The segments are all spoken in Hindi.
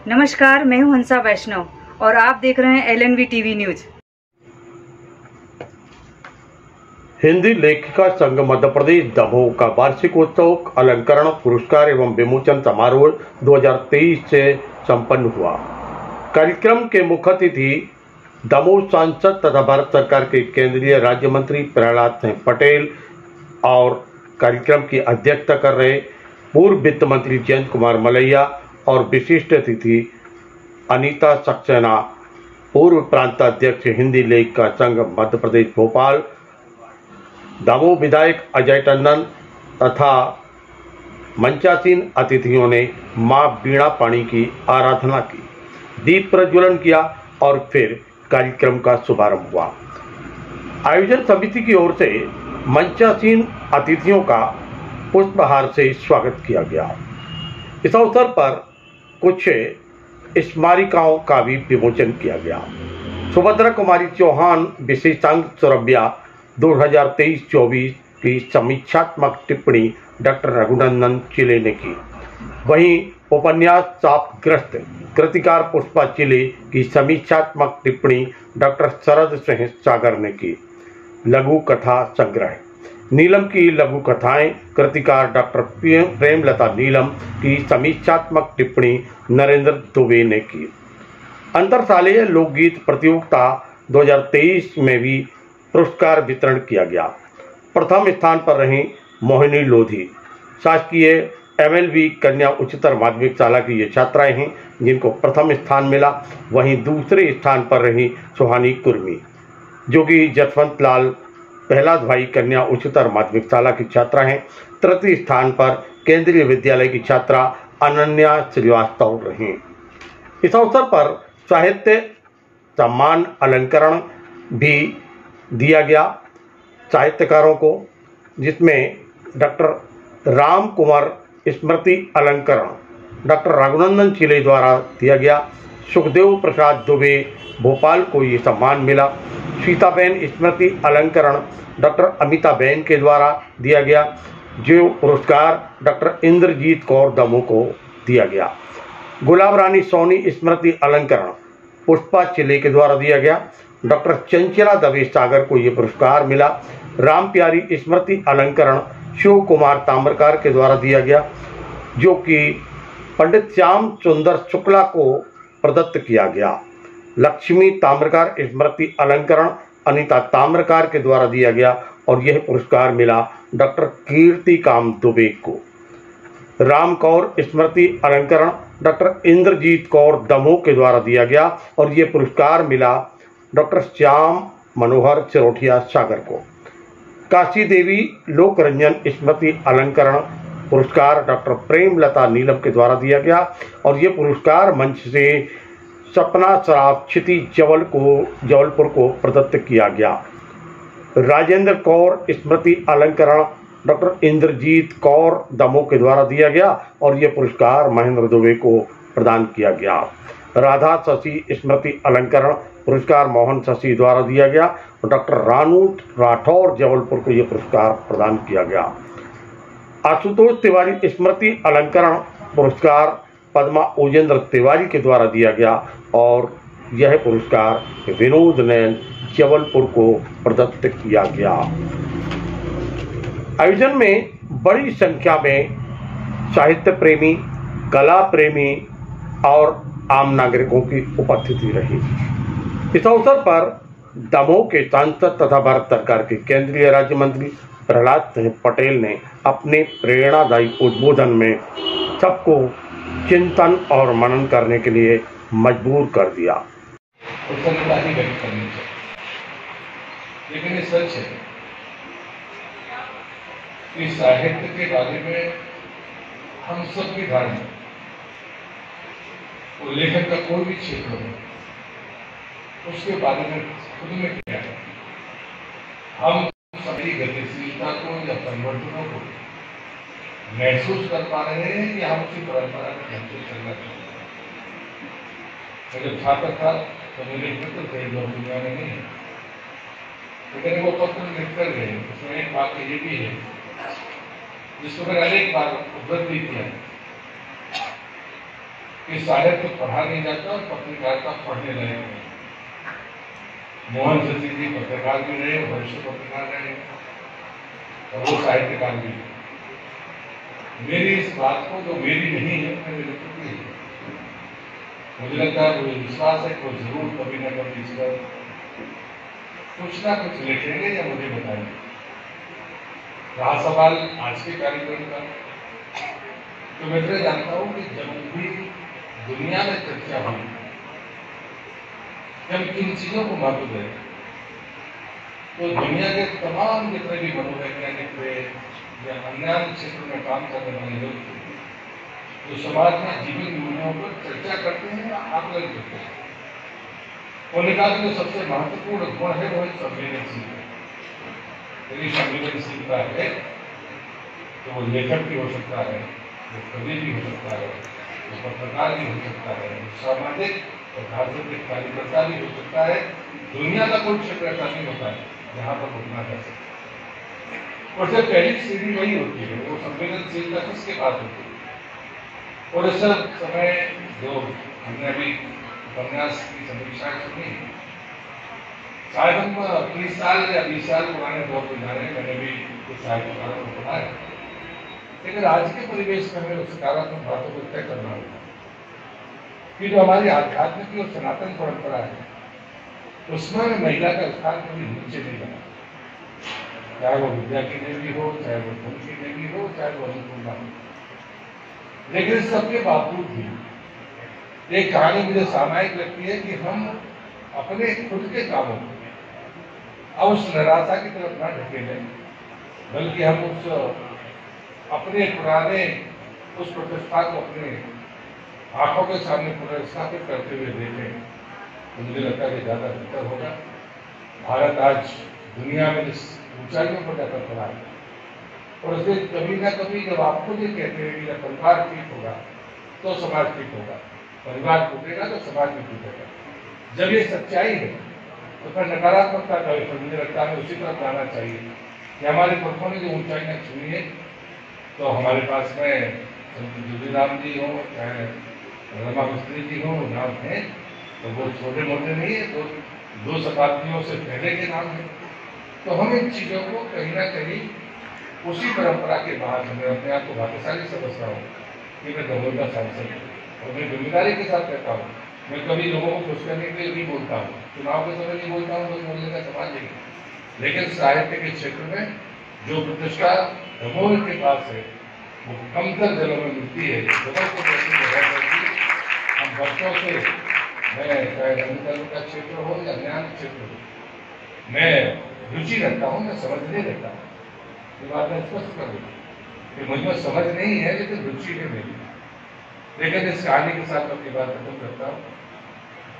नमस्कार, मैं हूं हंसा वैष्णव और आप देख रहे हैं LNV टीवी न्यूज। हिंदी लेखिका संघ मध्य प्रदेश दमोह का वार्षिकोत्सव अलंकरण पुरस्कार एवं विमोचन समारोह 2023 से संपन्न हुआ। कार्यक्रम के मुख्य अतिथि दमोह सांसद तथा भारत सरकार के केंद्रीय राज्य मंत्री प्रहलाद सिंह पटेल और कार्यक्रम की अध्यक्षता कर रहे पूर्व वित्त मंत्री जयंत कुमार मलैया और विशिष्ट अतिथि अनीता सक्सेना, पूर्व प्रांताध्यक्ष हिंदी लेखिका संघ मध्य प्रदेश भोपाल, दमोह विधायक अजय टंडन तथा मंचासीन अतिथियों ने मां बीणा पाणी की आराधना की, दीप प्रज्वलन किया और फिर कार्यक्रम का शुभारंभ हुआ। आयोजन समिति की ओर से मंचासीन अतिथियों का पुष्पहार से स्वागत किया गया। इस अवसर पर कुछ स्मारिकाओं का भी विमोचन किया गया। सुभद्रा कुमारी चौहान विशेषांक सुरभ्या 2023-24 की समीक्षात्मक टिप्पणी डॉक्टर रघुनंदन चिले ने की। वहीं उपन्यास शापग्रस्त कृतिकार पुष्पा चिले की समीक्षात्मक टिप्पणी डॉक्टर शरद सिंह सागर ने की। लघु कथा संग्रह नीलम की लघु कथाएं कृतिकार डॉक्टर प्रेमलता नीलम की समीक्षात्मक टिप्पणी नरेंद्र दुबे ने की। अंतरशालेय लोकगीत प्रतियोगिता 2023 में भी पुरस्कार वितरण किया गया। प्रथम स्थान पर रही मोहिनी लोधी, शासकीय MLV कन्या उच्चतर माध्यमिक शाला की ये छात्राएं हैं जिनको प्रथम स्थान मिला। वहीं दूसरे स्थान पर रही सुहानी कुर्मी जो कि जसवंत लाल पहला भाई कन्या उच्चतर माध्यमिक शाला की छात्रा हैं। तृतीय स्थान पर केंद्रीय विद्यालय की छात्रा अनन्या श्रीवास्तव रही। इस अवसर पर साहित्य सम्मान अलंकरण भी दिया गया साहित्यकारों को, जिसमें डॉक्टर राम कुमार स्मृति अलंकरण डॉक्टर रघुनंदन चिले द्वारा दिया गया। सुखदेव प्रसाद दुबे भोपाल को ये सम्मान मिला। सीताबेन स्मृति अलंकरण डॉक्टर अमिताबेन के द्वारा दिया गया, जो पुरस्कार डॉक्टर इंद्रजीत कौर दमोह को दिया गया। गुलाब रानी सोनी स्मृति अलंकरण पुष्पा चिले के द्वारा दिया गया। डॉक्टर चंचला दवे सागर को ये पुरस्कार मिला। राम प्यारी स्मृति अलंकरण शिव कुमार ताम्रकार के द्वारा दिया गया, जो कि पंडित श्याम सुंदर शुक्ला को प्रदत्त किया गया। लक्ष्मी ताम्रकार स्मृति अलंकरण अनीता ताम्रकार के द्वारा दिया गया और यह पुरस्कार मिला डॉक्टर कीर्ति काम दुबे को। राम कौर स्मृति अलंकरण डॉक्टर इंद्रजीत कौर दमोह के द्वारा दिया गया और यह पुरस्कार मिला डॉक्टर श्याम मनोहर चिरोठिया सागर को। काशी देवी लोक रंजन स्मृति अलंकरण पुरस्कार डॉक्टर प्रेमलता नीलम के द्वारा दिया गया और ये पुरस्कार मंच से सपना सराफ क्षिति जबलपुर को प्रदत्त किया गया। राजेंद्र कौर स्मृति अलंकरण डॉक्टर इंद्रजीत कौर दमोह के द्वारा दिया गया और ये पुरस्कार महेंद्र दुबे को प्रदान किया गया। राधा शशि स्मृति अलंकरण पुरस्कार मोहन शशि द्वारा दिया गया और डॉक्टर रानू राठौर जबलपुर को यह पुरस्कार प्रदान किया गया। आशुतोष तिवारी स्मृति अलंकरण पुरस्कार पद्मा ओजेंद्र तिवारी के द्वारा दिया गया और यह पुरस्कार विनोद नैन जबलपुर को प्रदत्त किया गया। आयोजन में बड़ी संख्या में साहित्य प्रेमी, कला प्रेमी और आम नागरिकों की उपस्थिति रही। इस अवसर पर दमोह के सांसद तथा भारत सरकार के केंद्रीय राज्य मंत्री प्रहलाद सिंह पटेल ने अपने प्रेरणादायी उद्बोधन में सबको चिंतन और मनन करने के लिए मजबूर कर दिया। लेकिन ये सच है कि साहित्य के बारे में हम सब की धारणा, वो लेखक का कोई भी क्षेत्र हो उसके बारे में खुद में क्या है, हम सभी गतिशीलता को या परिवर्तनों को महसूस कर पा रहे हैं कि हम उसी परंपरा में महसूस करना चाहते हैं। मैं जब छात्र था तो मेरे मित्र थे जो दुनिया में नहीं है, लेकिन वो पत्र लिख कर गए। उसमें एक बात ये भी है जिसको मैंने अनेक बार उद्धृत भी किया कि साहित्य तो पढ़ा नहीं जाता और पत्रकारिता पढ़ने लायक नहीं। मोहन शशि जी पत्रकार भी रहे, वरिष्ठ पत्रकार रहे और वो साहित्यकार भी। मेरी इस बात को जो मेरी नहीं है मैंने लिखी है। मुझे लगता है मुझे विश्वास है कि वो जरूर कभी न कभी इस पर कुछ ना कुछ लिखेंगे या मुझे बताएंगे। रहा सवाल आज के कार्यक्रम का, तो मैं तो जानता हूं कि जब भी दुनिया में चर्चा हुई, जब किन चीजों को महत्व दें, तो दुनिया के तमाम जितने भी मनोवैज्ञानिक थे या अन्य क्षेत्र में काम करने वाले लोग थे, जो समाज में जीवन मूल्यों पर चर्चा करते हैं, आकलन करते हैं, उन्होंने कहा कि जो सबसे महत्वपूर्ण गुण है वो संवेदनशीलता। यदि संवेदनशीलता है तो वो लेखक भी हो सकता है, वो कवि भी हो सकता है, वो पत्रकार भी हो सकता है, वो सामाजिक और राजनीतिक कार्यकर्ता भी हो सकता है। दुनिया का कोई क्षेत्र ऐसा नहीं होता है जहाँ पर उठना कर सकता। और जब पहली सीढ़ी वही होती है, वो संवेदनशीलता किसके पास होती है। और इस समय जो हमने अभी उपन्यास की समीक्षा सुनी, शायद हम 30 साल या 20 साल पुराने दौर में जा रहे हैं। मैंने भी कुछ साहित्यकारों को पढ़ा है, लेकिन आज के परिवेश में हमें उस सकारात्मक बातों को तय करना होगा कि जो हमारी आध्यात्मिक और सनातन परंपरा है, उसमें महिला का स्थान कभी नीचे नहीं बना, चाहे वो विद्या की देवी हो, चाहे वो धन की देवी हो, चाहे वो अन्नपूर्णा हो। लेकिन सबके बावजूद भी एक कहानी मुझे सामायिक लगती है कि हम अपने खुद के कामों को अब उस निराशा की तरफ ना ढकेलें, बल्कि हम उस अपने पुराने उस प्रतिष्ठा को अपने आंखों के सामने पुनर्स्थापित करते हुए देखें, तो मुझे लगता है कि ज्यादा बेहतर होगा। भारत आज दुनिया में जिस ऊंचाइयों पर जाकर खड़ा है, और उससे कभी ना कभी जब आपको ये कहते हैं कि जब परिवार ठीक होगा तो समाज ठीक होगा, परिवार टूटेगा तो समाज भी टूटेगा, जब ये सच्चाई है तो फिर नकारात्मकता का मुझे लगता है उसी तरफ जाना चाहिए कि हमारे पुरखों ने जो ऊंचाइयां छुई है, तो हमारे पास में जोगीराम जी हो, चाहे रमा मिस्त्री जी हो, नाम है तो वो छोटे मोटे नहीं है, तो 2 शताब्दियों से पहले के नाम है। तो हम इन चीजों को कहीं ना कहीं उसी परंपरा के बाहर मैं अपने आप को भाग्यशाली समझता हूँ कि मैं दमोह का सांसद हूँ और मैं जिम्मेदारी के साथ कहता हूँ। मैं कभी लोगों को खुश करने के लिए नहीं बोलता हूँ, चुनाव के समय नहीं बोलता हूँ, तो बोलने का सवाल नहीं, लेकिन साहित्य के क्षेत्र में जो प्रतिष्ठा दमोह के पास है वो कमतर जिलों में मिलती है। दमोह को जैसी जगह पर हम बच्चों से, मैं चाहे रंगकर्म का क्षेत्र हो या ज्ञान क्षेत्र हो, मैं रुचि रखता हूँ, मैं समझने रहता हूँ। ये बात मैं स्पष्ट कर दूँ कि मुझमें समझ नहीं है लेकिन रुचि है मेरी। लेकिन इस कहानी के साथ अपनी बात खत्म करता हूँ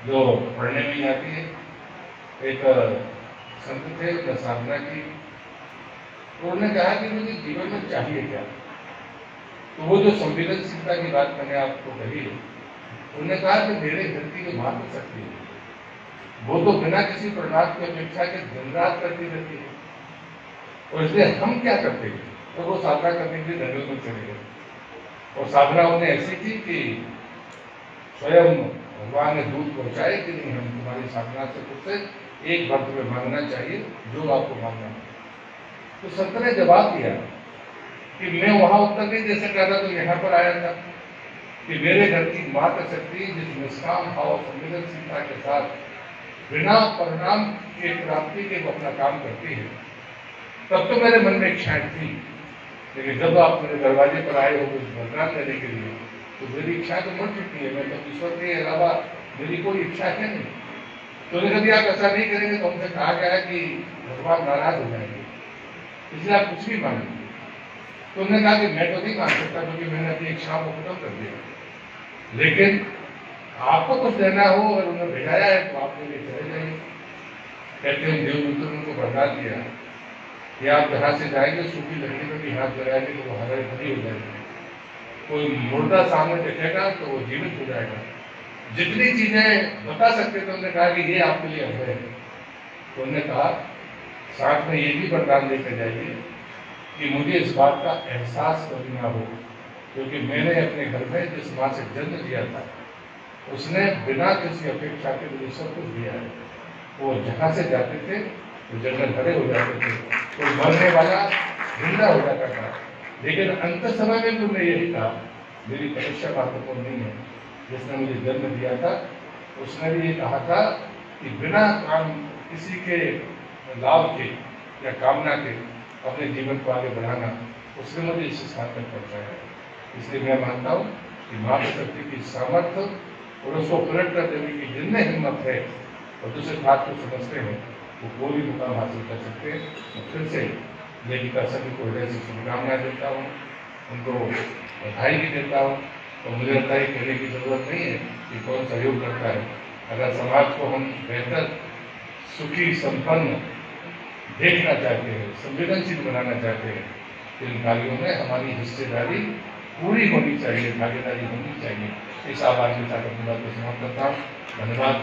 जो पढ़ने में ही आती है। एक संत थे, उन्होंने साधना की, उन्होंने कहा कि मुझे जीवन में चाहिए क्या। तो वो जो संवेदनशीलता की बात मैंने आपको कही है, उन्होंने कहा कि मेरे धरती में मात्र शक्ति है, वो तो बिना किसी परिणाम की अपेक्षा के दिन रात करती रहती है। और इसलिए हम क्या करते हैं, तो वो साधना करने के लिए जंगल में चले गए और साधना उन्हें ऐसी थी कि स्वयं भगवान ने दूध पहुंचाए कि नहीं, हम तुम्हारी साधना से खुद से एक भक्त में मांगना चाहिए जो आपको मांगना है। तो संत ने जवाब दिया कि मैं वहां उत्तर नहीं दे सका था, तो यहाँ पर आया था कि मेरे घर की मात्र शक्ति जिस निष्काम भाव संवेदनशीलता के साथ बिना परिणाम के प्राप्ति के वो अपना काम करती है, तब तो मेरे मन में इच्छाएं थी, लेकिन जब आप मेरे दरवाजे पर आए हो कुछ वरदान देने के लिए, तो मेरी इच्छा तो मर चुकी है। मैं तो ईश्वर के अलावा मेरी कोई इच्छा है नहीं। तो यदि आप ऐसा नहीं करेंगे तो हमसे कहा गया है कि भगवान नाराज हो जाएंगे, इसलिए आप कुछ भी मांगेंगे। तो उन्होंने कहा कि मैं तो नहीं मांग सकता क्योंकि मैंने अपनी इच्छाओं को खत्म कर दिया, लेकिन आपको कुछ देना हो और उन्होंने भेजाया है तो आप मेरे चले जाइए। कहते हैं देवदूत ने उनको वरदान दिया कि आप जहाँ से जाएंगे सूखी लकड़ी में भी हाथ लगाएंगे तो वो हरे भरी हो जाएगी, कोई मुर्दा सामने देखेगा तो वो जीवित हो जाएगा। जितनी चीजें बता सकते थे उन्होंने कहा कि ये आपके लिए अभय है। तो उन्होंने कहा साथ में ये भी वरदान लेकर जाइए कि मुझे इस बात का एहसास कभी ना हो, क्योंकि मैंने अपने घर में जिस माँ से जन्म लिया था उसने बिना किसी अपेक्षा के मुझे सब कुछ दिया है। वो जहाँ से जाते थे तो जंगल भरे हो जाते थे, तो मरने वाला जिंदा हो जाता था, लेकिन अंत समय में तुमने यही कहा मेरी परीक्षा महत्वपूर्ण नहीं है। जिसने मुझे जन्म दिया था उसने भी ये कहा था कि बिना काम किसी के लाभ के या कामना के अपने जीवन को आगे बढ़ाना, उसने मुझे इस स्थान तक पहुंचाया है। इसलिए मैं मानता हूँ कि मातृशक्ति की सामर्थ्य और उसको पलट कर देने की जिनमें हिम्मत है और दूसरे बात को समझते हैं वो कोई भी मुकाम हासिल कर सकते हैं। तो फिर से लेखिका सभी को हृदय से शुभकामनाएं देता हूँ, उनको बधाई भी देता हूँ। और मुझे लगता है कहने की जरूरत नहीं है कि कौन सहयोग करता है। अगर समाज को हम बेहतर, सुखी, संपन्न देखना चाहते हैं, संवेदनशील बनाना चाहते हैं, तो इन कार्यों में हमारी हिस्सेदारी पूरी होनी चाहिए, भागीदारी होनी चाहिए। इस आवाज के साथ अपनी बात को समाप्त करता हूँ। धन्यवाद।